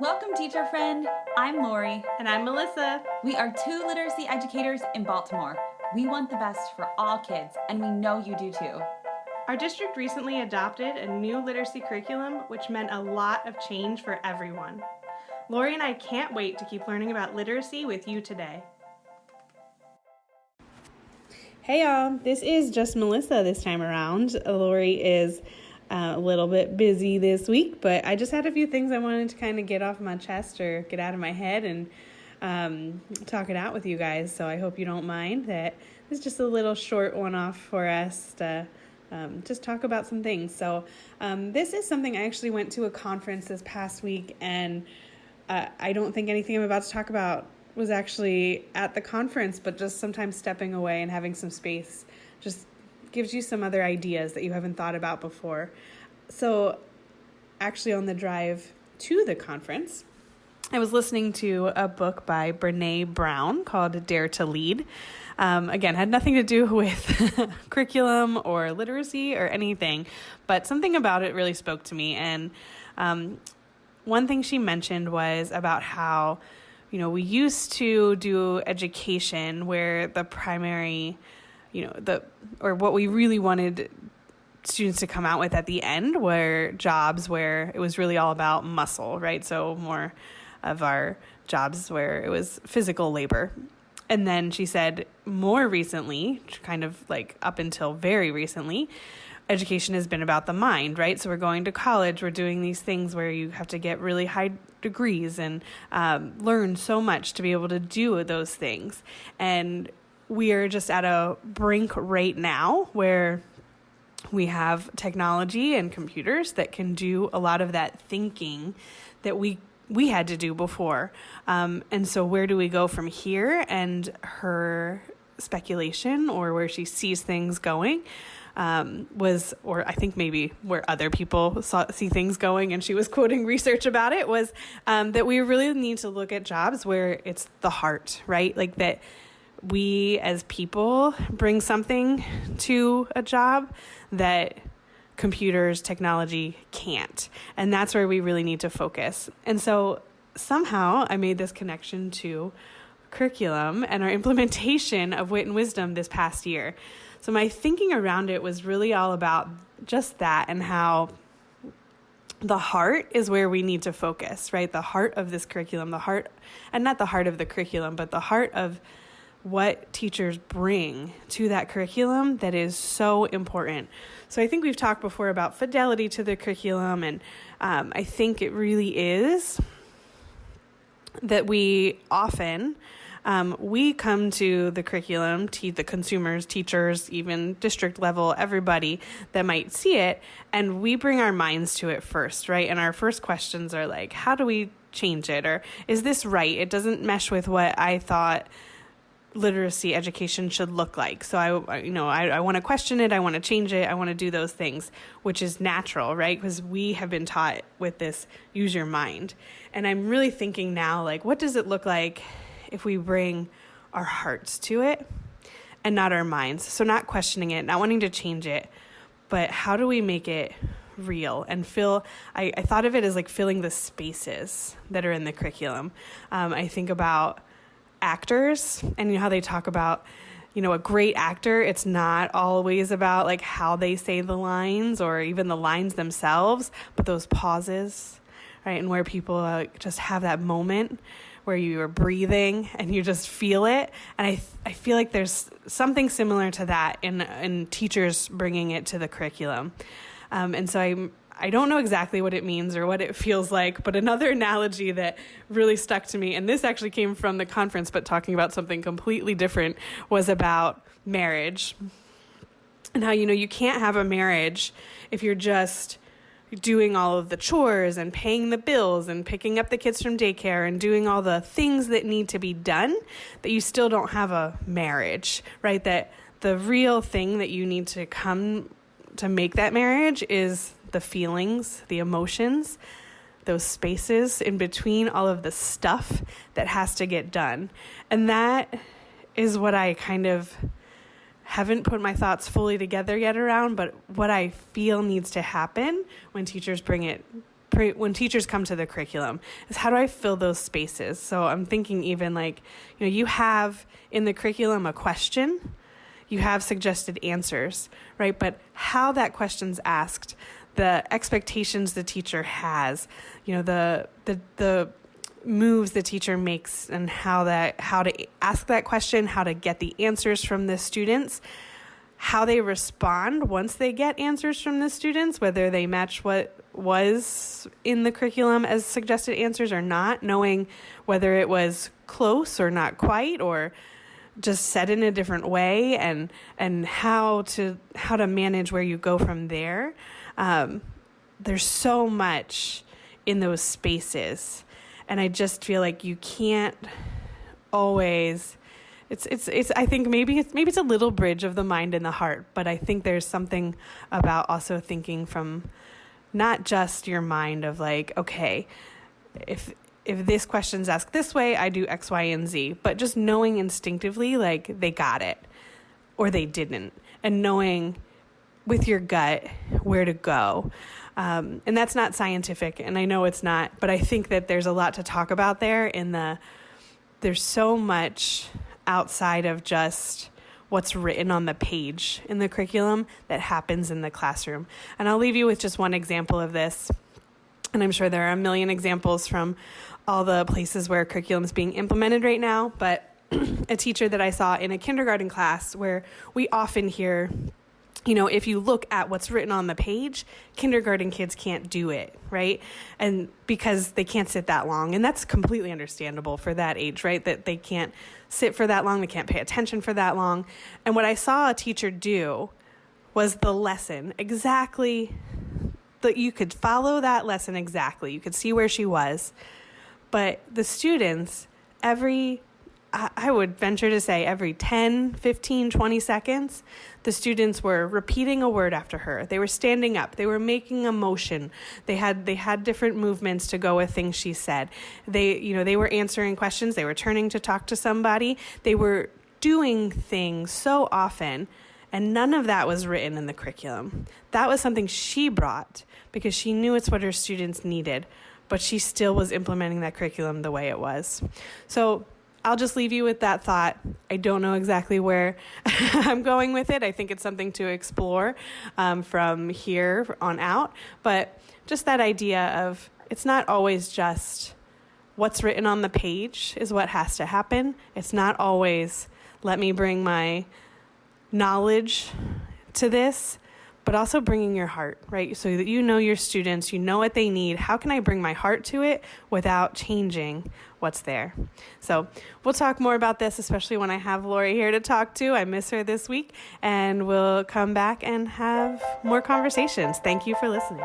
Welcome, teacher friend. I'm Lori. And I'm Melissa. We are two literacy educators in Baltimore. We want the best for all kids, and we know you do too. Our district recently adopted a new literacy curriculum, which meant a lot of change for everyone. Lori and I can't wait to keep learning about literacy with you today. Hey y'all, this is just Melissa this time around. Lori is a little bit busy this week, but I just had a few things I wanted to kind of get off my chest or get out of my head and talk it out with you guys. So I hope you don't mind that this is just a little short one-off for us to just talk about some things. So this is something I actually went to a conference this past week, and I don't think anything I'm about to talk about was actually at the conference, but just sometimes stepping away and having some space just gives you some other ideas that you haven't thought about before. So actually on the drive to the conference, I was listening to a book by Brene Brown called Dare to Lead. Again, had nothing to do with curriculum or literacy or anything, but something about it really spoke to me. And one thing she mentioned was about how, we used to do education where the primary, what we really wanted students to come out with at the end were jobs where it was really all about muscle, right? So more of our jobs where it was physical labor. And then she said more recently, kind of like up until very recently, education has been about the mind, right? So we're going to college, we're doing these things where you have to get really high degrees and learn so much to be able to do those things. And we are just at a brink right now where we have technology and computers that can do a lot of that thinking that we had to do before. And so where do we go from here? And her speculation, or where she sees things going, or I think maybe where other people see things going, and she was quoting research about it, was that we really need to look at jobs where it's the heart, right? Like that we as people bring something to a job that computers, technology can't. And that's where we really need to focus. And so somehow I made this connection to curriculum and our implementation of Wit and Wisdom this past year. So my thinking around it was really all about just that, and how the heart is where we need to focus, right? The heart of this curriculum, and not the heart of the curriculum, but the heart of what teachers bring to that curriculum that is so important. So I think we've talked before about fidelity to the curriculum, and I think it really is that we often, we come to the curriculum, the consumers, teachers, even district level, everybody that might see it, and we bring our minds to it first, right? And our first questions are like, how do we change it? Or is this right? It doesn't mesh with what I thought literacy education should look like. So I want to question it. I want to change it. I want to do those things, which is natural, right? Because we have been taught with this, use your mind. And I'm really thinking now, like, what does it look like if we bring our hearts to it and not our minds? So not questioning it, not wanting to change it, but how do we make it real and I thought of it as like filling the spaces that are in the curriculum. I think about actors and how they talk about, a great actor, it's not always about like how they say the lines or even the lines themselves, but those pauses, right? And where people just have that moment where you are breathing and you just feel it. And I feel like there's something similar to that in teachers bringing it to the curriculum. And so I don't know exactly what it means or what it feels like, but another analogy that really stuck to me, and this actually came from the conference, but talking about something completely different, was about marriage. And how, you can't have a marriage if you're just doing all of the chores and paying the bills and picking up the kids from daycare and doing all the things that need to be done, that you still don't have a marriage, right? That the real thing that you need to come to make that marriage is the feelings, the emotions, those spaces in between all of the stuff that has to get done. And that is what I kind of haven't put my thoughts fully together yet around, but what I feel needs to happen when teachers bring when teachers come to the curriculum is how do I fill those spaces? So I'm thinking even like, you have in the curriculum a question, you have suggested answers, right? But how that question's asked, the expectations the teacher has, the moves the teacher makes and how to ask that question, how to get the answers from the students, how they respond once they get answers from the students, whether they match what was in the curriculum as suggested answers or not, knowing whether it was close or not quite, or just said in a different way, and how to manage where you go from there. There's so much in those spaces, and I just feel like you can't always. It's. I think maybe it's a little bridge of the mind and the heart, but I think there's something about also thinking from not just your mind of like, okay, if this question's asked this way, I do X, Y, and Z, but just knowing instinctively like they got it or they didn't, and knowing with your gut where to go. And that's not scientific, and I know it's not, but I think that there's a lot to talk about there there's so much outside of just what's written on the page in the curriculum that happens in the classroom. And I'll leave you with just one example of this. And I'm sure there are a million examples from all the places where curriculum is being implemented right now. But a teacher that I saw in a kindergarten class where we often hear, if you look at what's written on the page, kindergarten kids can't do it, right? And because they can't sit that long. And that's completely understandable for that age, right? That they can't sit for that long. They can't pay attention for that long. And what I saw a teacher do was the lesson exactly, that you could follow that lesson exactly. You could see where she was. But the students, I would venture to say every 10, 15, 20 seconds, the students were repeating a word after her. They were standing up. They were making a motion. They had different movements to go with things she said. They were answering questions. They were turning to talk to somebody. They were doing things so often, and none of that was written in the curriculum. That was something she brought because she knew it's what her students needed, but she still was implementing that curriculum the way it was. So I'll just leave you with that thought. I don't know exactly where I'm going with it. I think it's something to explore from here on out. But just that idea of it's not always just what's written on the page is what has to happen. It's not always let me bring my knowledge to this, but also bringing your heart, right? So that you know your students, you know what they need. How can I bring my heart to it without changing what's there? So we'll talk more about this, especially when I have Lori here to talk to. I miss her this week, and we'll come back and have more conversations. Thank you for listening.